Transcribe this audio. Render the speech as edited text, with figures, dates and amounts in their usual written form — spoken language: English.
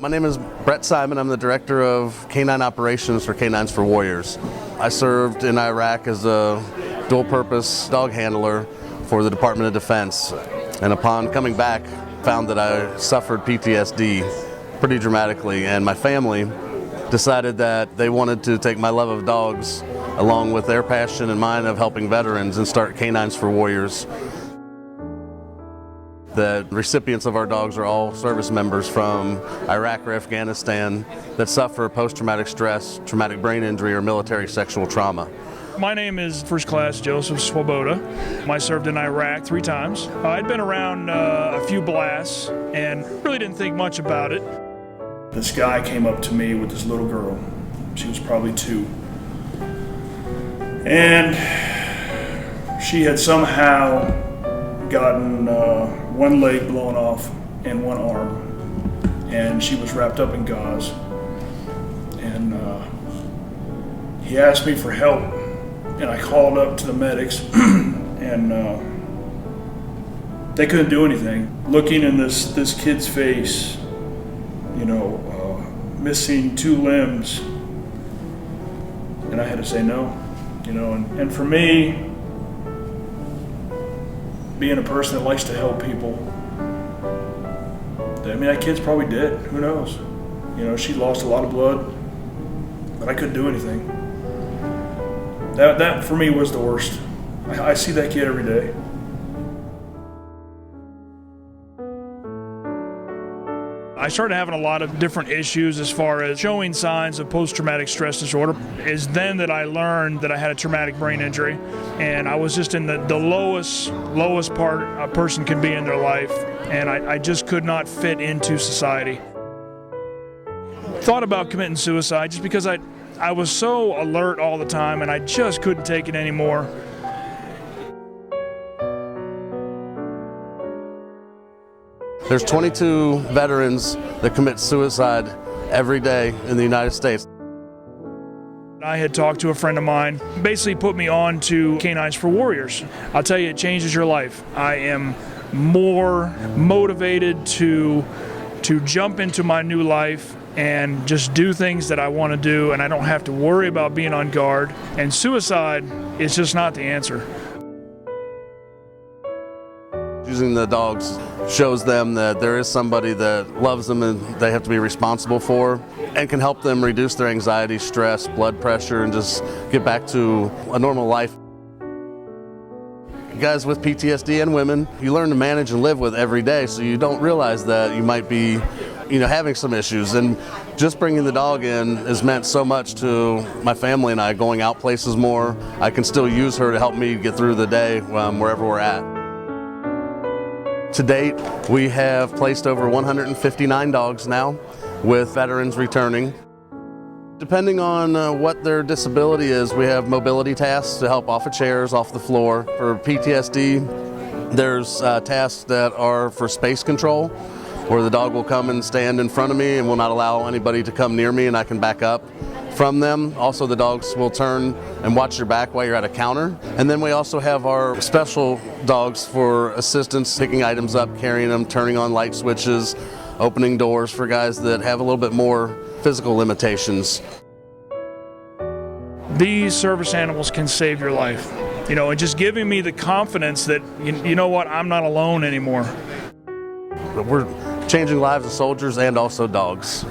My name is Brett Simon. I'm the director of K9 operations for K9s for Warriors. I served in Iraq as a dual-purpose dog handler for the Department of Defense, and upon coming back, found that I suffered PTSD pretty dramatically, and my family decided that they wanted to take my love of dogs along with their passion and mine of helping veterans and start K9s for Warriors. The recipients of our dogs are all service members from Iraq or Afghanistan that suffer post-traumatic stress, traumatic brain injury, or military sexual trauma. My name is First Class Joseph Swoboda. I served in Iraq 3 times. I'd been around a few blasts and really didn't think much about it. This guy came up to me with this little girl. She was probably 2. And she had somehow gotten one leg blown off and one arm. And she was wrapped up in gauze. And he asked me for help. And I called up to the medics and they couldn't do anything. Looking in this kid's face, missing 2 limbs, and I had to say no, and for me, being a person that likes to help people, that kid's probably dead, who knows? She lost a lot of blood, but I couldn't do anything. That for me was the worst. I see that kid every day. I started having a lot of different issues as far as showing signs of post-traumatic stress disorder. It's then that I learned that I had a traumatic brain injury, and I was just in the lowest part a person can be in their life, and I just could not fit into society. Thought about committing suicide just because I was so alert all the time, and I just couldn't take it anymore. There's 22 veterans that commit suicide every day in the United States. I had talked to a friend of mine, basically put me on to K9s for Warriors. I'll tell you, it changes your life. I am more motivated to jump into my new life and just do things that I want to do, and I don't have to worry about being on guard. And suicide is just not the answer. Using the dogs shows them that there is somebody that loves them and they have to be responsible for, and can help them reduce their anxiety, stress, blood pressure, and just get back to a normal life. Guys with PTSD and women, you learn to manage and live with every day, so you don't realize that you might be having some issues. And just bringing the dog in has meant so much to my family and I, going out places more. I can still use her to help me get through the day wherever we're at. To date, we have placed over 159 dogs now, with veterans returning. Depending on what their disability is, we have mobility tasks to help off of chairs, off the floor. For PTSD, there's tasks that are for space control, where the dog will come and stand in front of me and will not allow anybody to come near me, and I can back up from them. Also, the dogs will turn and watch your back while you're at a counter. And then we also have our special dogs for assistance, picking items up, carrying them, turning on light switches, opening doors for guys that have a little bit more physical limitations. These service animals can save your life, and just giving me the confidence that, you know what, I'm not alone anymore. We're changing lives of soldiers and also dogs.